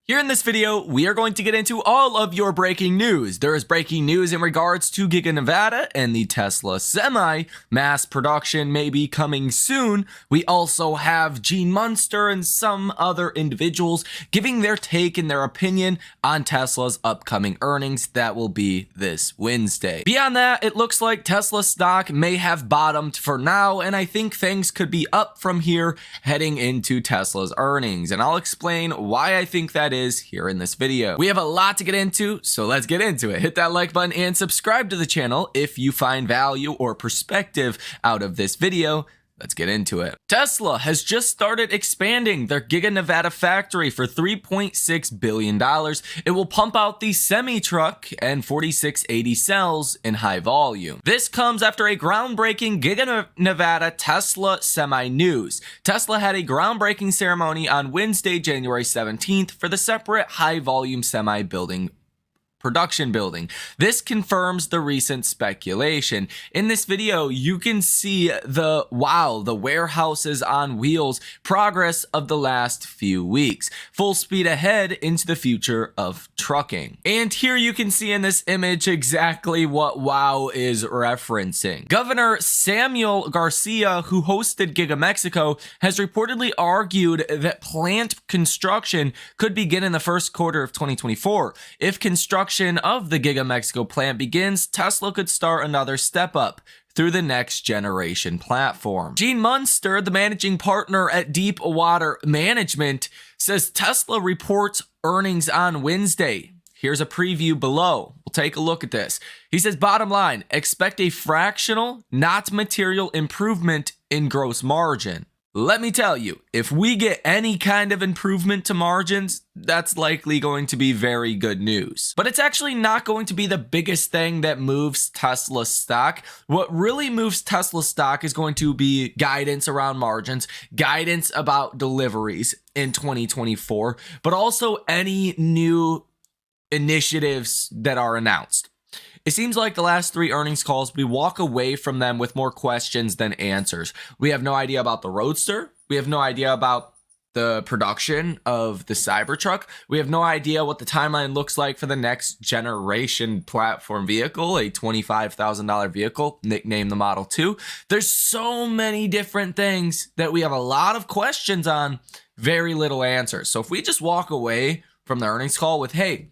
Here in this video, we are going to get into all of your breaking news. There is breaking news in regards to Giga Nevada and the Tesla Semi. Mass production may be coming soon. We also have Gene Munster and some other individuals giving their take and their opinion on Tesla's upcoming earnings that will be this Wednesday. Beyond that, it looks like Tesla stock may have bottomed for now, and I think things could be up from here heading into Tesla's earnings. And I'll explain why I think that is here in this video. We have a lot to get into, so let's get into it. Hit that like button and subscribe to the channel if you find value or perspective out of this video. Let's get into it. Tesla has just started expanding their Giga Nevada factory for $3.6 billion. It will pump out the semi-truck and 4680 cells in high volume. This comes after a groundbreaking Giga Nevada Tesla Semi news. Tesla had a groundbreaking ceremony on Wednesday, January 17th for the separate high volume semi production building. This confirms the recent speculation. In this video, you can see the warehouses on wheels progress of the last few weeks. Full speed ahead into the future of trucking. And here you can see in this image exactly what WOW is referencing. Governor Samuel Garcia, who hosted Giga Mexico, has reportedly argued that plant construction could begin in the first quarter of 2024. If construction of the Giga Mexico plant begins, Tesla could start another step up through the next generation platform. Gene Munster, the managing partner at Deep Water Management, says Tesla reports earnings on Wednesday. Here's a preview below. We'll take a look at this. He says, bottom line, expect a fractional, not material improvement in gross margin. Let me tell you, if we get any kind of improvement to margins, that's likely going to be very good news. But it's actually not going to be the biggest thing that moves Tesla stock. What really moves Tesla stock is going to be guidance around margins, guidance about deliveries in 2024, but also any new initiatives that are announced. It seems like the last three earnings calls, we walk away from them with more questions than answers. We have no idea about the Roadster. We have no idea about the production of the Cybertruck. We have no idea what the timeline looks like for the next generation platform vehicle, a $25,000 vehicle, nicknamed the Model 2. There's so many different things that we have a lot of questions on, very little answers. So if we just walk away from the earnings call with, hey,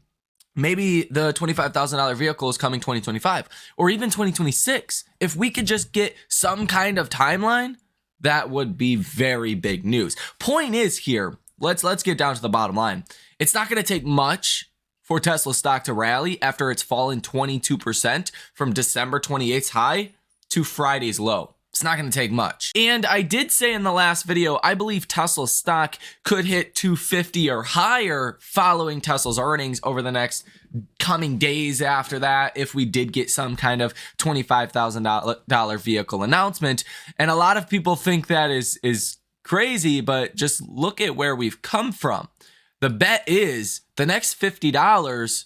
maybe the $25,000 vehicle is coming 2025 or even 2026. If we could just get some kind of timeline, that would be very big news. Point is here, let's get down to the bottom line. It's not going to take much for Tesla stock to rally after it's fallen 22% from December 28th's high to Friday's low. It's not going to take much. And I did say in the last video, I believe Tesla stock could hit 250 or higher following Tesla's earnings over the next coming days after that, if we did get some kind of $25,000 vehicle announcement. And a lot of people think that is crazy, but just look at where we've come from. The bet is the next $50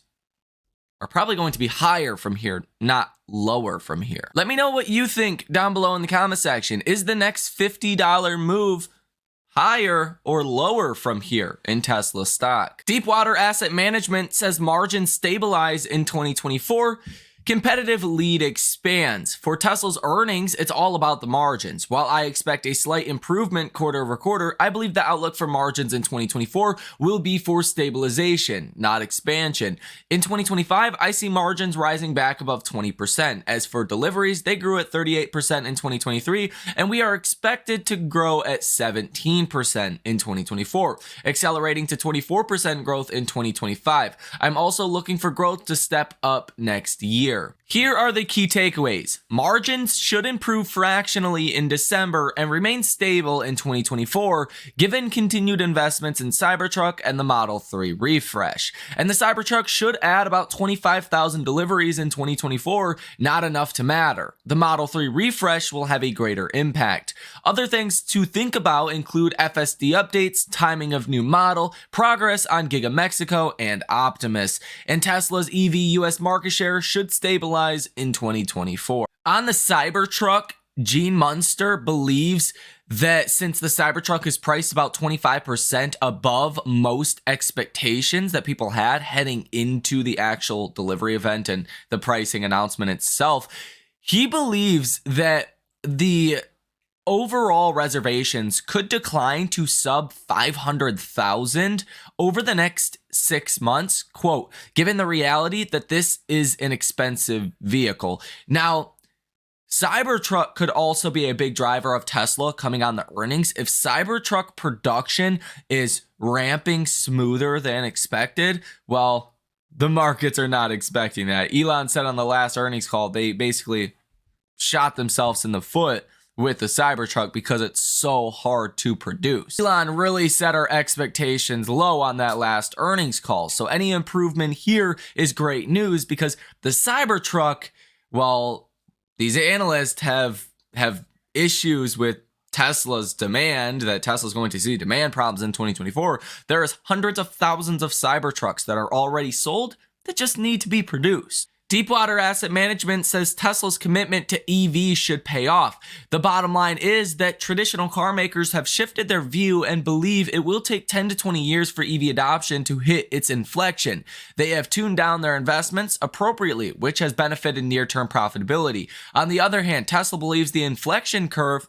are probably going to be higher from here, not lower from here. Let me know what you think down below in the comment section. Is the next $50 move higher or lower from here in Tesla stock? Deepwater Asset Management says margins stabilize in 2024. Competitive lead expands. For Tesla's earnings, it's all about the margins. While I expect a slight improvement quarter over quarter, I believe the outlook for margins in 2024 will be for stabilization, not expansion. In 2025, I see margins rising back above 20%. As for deliveries, they grew at 38% in 2023, and we are expected to grow at 17% in 2024, accelerating to 24% growth in 2025. I'm also looking for growth to step up next year. Here are the key takeaways. Margins should improve fractionally in December and remain stable in 2024, given continued investments in Cybertruck and the Model 3 refresh. And the Cybertruck should add about 25,000 deliveries in 2024, not enough to matter. The Model 3 refresh will have a greater impact. Other things to think about include FSD updates, timing of new model, progress on Giga Mexico, and Optimus. And Tesla's EV US market share should stabilize in 2024. On the Cybertruck, Gene Munster believes that since the Cybertruck is priced about 25% above most expectations that people had heading into the actual delivery event and the pricing announcement itself, he believes that the overall reservations could decline to sub 500,000 over the next 6 months, quote, given the reality that this is an expensive vehicle. Now, Cybertruck could also be a big driver of Tesla coming on the earnings. If Cybertruck production is ramping smoother than expected, well, the markets are not expecting that. Elon said on the last earnings call, they basically shot themselves in the foot with the Cybertruck because it's so hard to produce. Elon really set our expectations low on that last earnings call. So any improvement here is great news because the Cybertruck, well, these analysts have issues with Tesla's demand, that Tesla's going to see demand problems in 2024. There's hundreds of thousands of Cybertrucks that are already sold that just need to be produced. Deepwater Asset Management says Tesla's commitment to EVs should pay off. The bottom line is that traditional car makers have shifted their view and believe it will take 10 to 20 years for EV adoption to hit its inflection. They have tuned down their investments appropriately, which has benefited near-term profitability. On the other hand, Tesla believes the inflection curve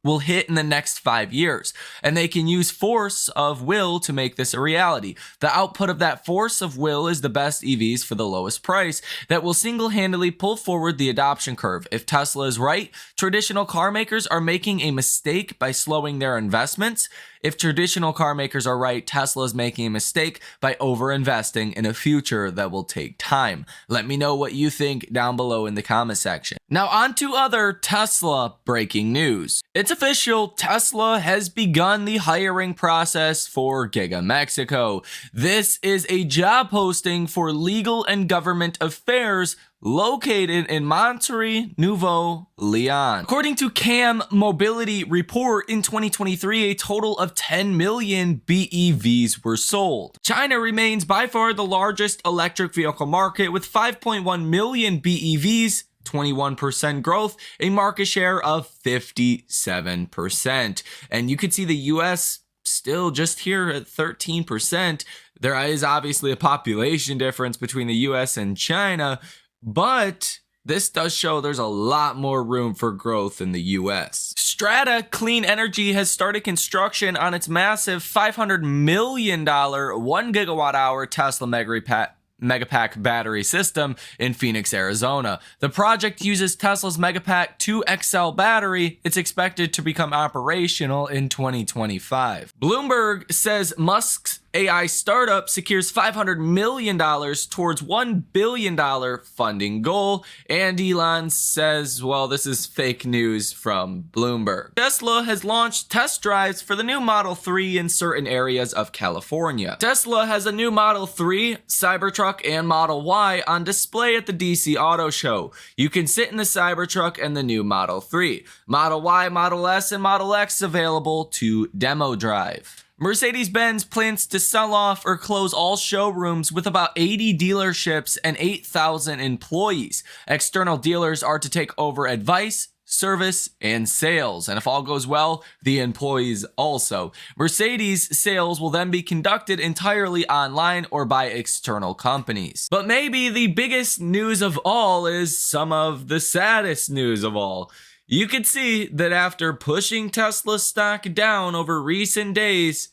will hit in the next 5 years, and they can use force of will to make this a reality. The output of that force of will is the best EVs for the lowest price that will single-handedly pull forward the adoption curve. If Tesla is right, traditional car makers are making a mistake by slowing their investments. If traditional car makers are right, Tesla is making a mistake by overinvesting in a future that will take time. Let me know what you think down below in the comment section. Now on to other Tesla breaking news. It's official, Tesla has begun the hiring process for Giga Mexico. This is a job posting for legal and government affairs located in Monterrey, Nuevo Leon. According to Cam Mobility Report, in 2023, a total of 10 million BEVs were sold. China remains by far the largest electric vehicle market with 5.1 million BEVs, 21% growth, a market share of 57%. And you could see the US still just here at 13%. There is obviously a population difference between the US and China, but this does show there's a lot more room for growth in the US. Strata Clean Energy has started construction on its massive $500 million 1 gigawatt hour Tesla Megapack battery system in Phoenix, Arizona. The project uses Tesla's Megapack 2XL battery. It's expected to become operational in 2025. Bloomberg says Musk's AI startup secures $500 million towards $1 billion funding goal, and Elon says, well, this is fake news from Bloomberg. Tesla has launched test drives for the new Model 3 in certain areas of California. Tesla has a new Model 3, Cybertruck, and Model Y on display at the DC Auto Show. You can sit in the Cybertruck and the new Model 3. Model Y, Model S, and Model X available to demo drive. Mercedes-Benz plans to sell off or close all showrooms with about 80 dealerships and 8,000 employees. External dealers are to take over advice, service, and sales. And if all goes well, the employees also. Mercedes sales will then be conducted entirely online or by external companies. But maybe the biggest news of all is some of the saddest news of all. You could see that after pushing Tesla stock down over recent days,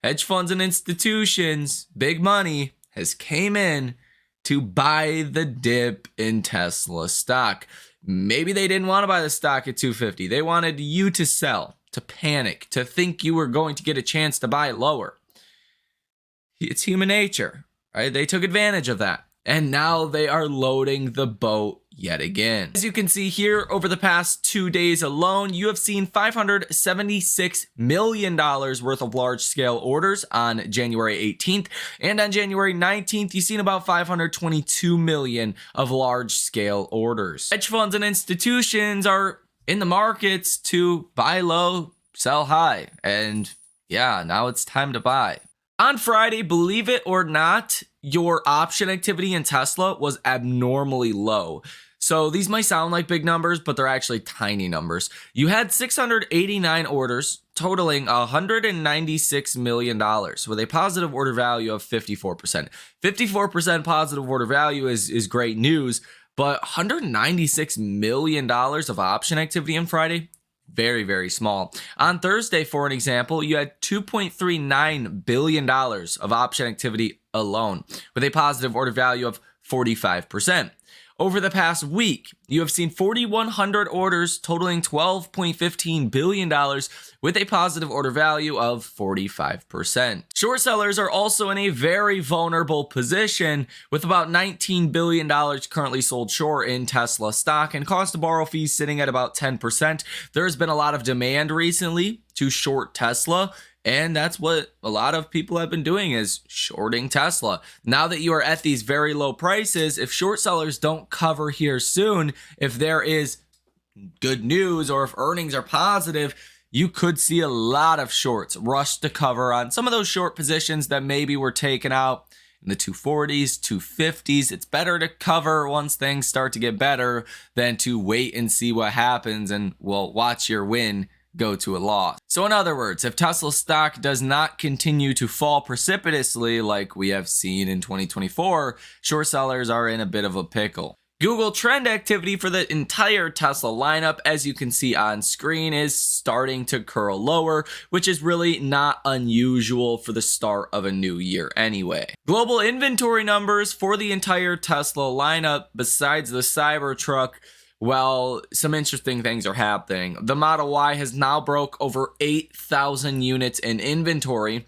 hedge funds and institutions, big money, has came in to buy the dip in Tesla stock. Maybe they didn't want to buy the stock at 250. They wanted you to sell, to panic, to think you were going to get a chance to buy it lower. It's human nature, right? They took advantage of that. And now they are loading the boat yet again. As you can see here, over the past 2 days alone, you have seen $576 million worth of large-scale orders on January 18th. And on January 19th, you've seen about $522 million of large-scale orders. Hedge funds and institutions are in the markets to buy low, sell high. And yeah, now it's time to buy. On Friday, believe it or not, your option activity in Tesla was abnormally low. So these might sound like big numbers, but they're actually tiny numbers. You had 689 orders totaling $196 million with a positive order value of 54%. 54% positive order value is great news, but $196 million of option activity on Friday, very, very small. On Thursday, for an example, you had $2.39 billion of option activity alone with a positive order value of 45%. Over the past week, you have seen 4,100 orders totaling $12.15 billion with a positive order value of 45%. Short sellers are also in a very vulnerable position with about $19 billion currently sold short in Tesla stock and cost to borrow fees sitting at about 10%. There's been a lot of demand recently to short Tesla. And that's what a lot of people have been doing, is shorting Tesla. Now that you are at these very low prices, if short sellers don't cover here soon, if there is good news or if earnings are positive, you could see a lot of shorts rush to cover on some of those short positions that maybe were taken out in the 240s, 250s. It's better to cover once things start to get better than to wait and see what happens and, well, watch your win go to a loss. So in other words, if Tesla stock does not continue to fall precipitously like we have seen in 2024, short sellers are in a bit of a pickle. Google trend activity for the entire Tesla lineup, as you can see on screen, is starting to curl lower, which is really not unusual for the start of a new year anyway. Global inventory numbers for the entire Tesla lineup, besides the Cybertruck, well, some interesting things are happening. The Model Y has now broke over 8,000 units in inventory,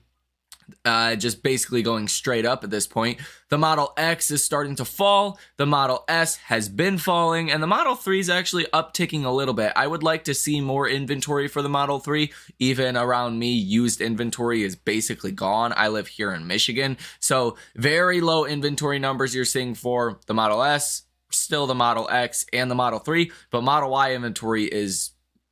just basically going straight up at this point. The Model X is starting to fall. The Model S has been falling, and the Model 3 is actually upticking a little bit. I would like to see more inventory for the Model 3. Even around me, used inventory is basically gone. I live here in Michigan, so very low inventory numbers you're seeing for the Model S, still the Model X and the Model 3, but Model Y inventory is,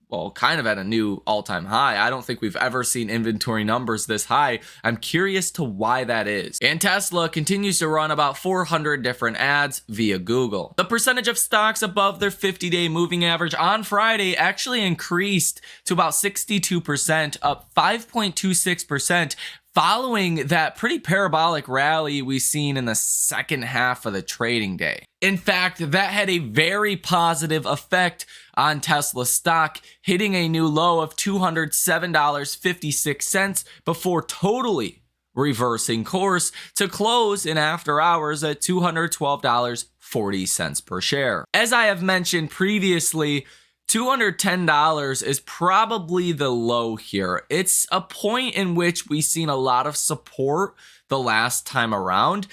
well, kind of at a new all-time high. I don't think we've ever seen inventory numbers this high. I'm curious to why that is. And Tesla continues to run about 400 different ads via Google. The percentage of stocks above their 50-day moving average on Friday actually increased to about 62%, up 5.26%, following that pretty parabolic rally we've seen in the second half of the trading day. In fact, that had a very positive effect on Tesla stock, hitting a new low of $207.56 before totally reversing course to close in after hours at $212.40 per share. As I have mentioned previously, $210 is probably the low here. It's a point in which we've seen a lot of support the last time around.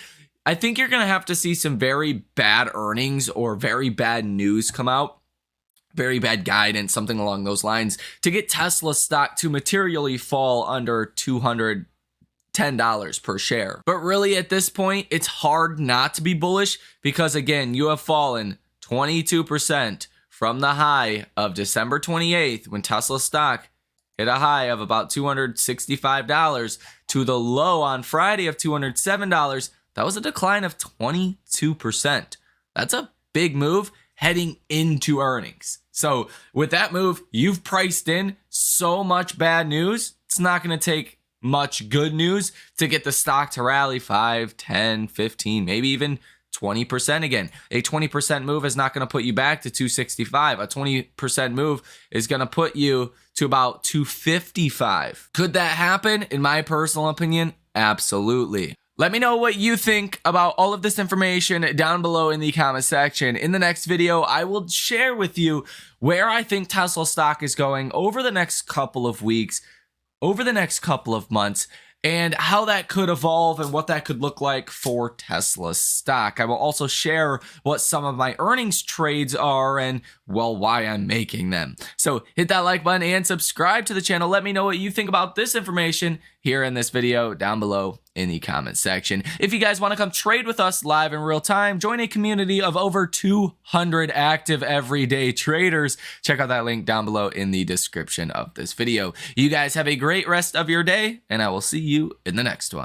I think you're going to have to see some very bad earnings or very bad news come out, very bad guidance, something along those lines, to get Tesla stock to materially fall under $210 per share. But really at this point, it's hard not to be bullish because, again, you have fallen 22% from the high of December 28th when Tesla stock hit a high of about $265 to the low on Friday of $207. That was a decline of 22%. That's a big move heading into earnings. So with that move, you've priced in so much bad news. It's not going to take much good news to get the stock to rally 5, 10, 15, maybe even 20% again. A 20% move is not going to put you back to 265. A 20% move is going to put you to about 255. Could that happen? In my personal opinion, absolutely. Let me know what you think about all of this information down below in the comment section. In the next video, I will share with you where I think Tesla stock is going over the next couple of weeks, over the next couple of months, and how that could evolve and what that could look like for Tesla stock. I will also share what some of my earnings trades are and, well, why I'm making them. So hit that like button and subscribe to the channel. Let me know what you think about this information here in this video down below in the comment section. If you guys want to come trade with us live in real time, join a community of over 200 active everyday traders. Check out that link down below in the description of this video. You guys have a great rest of your day, and I will see you in the next one.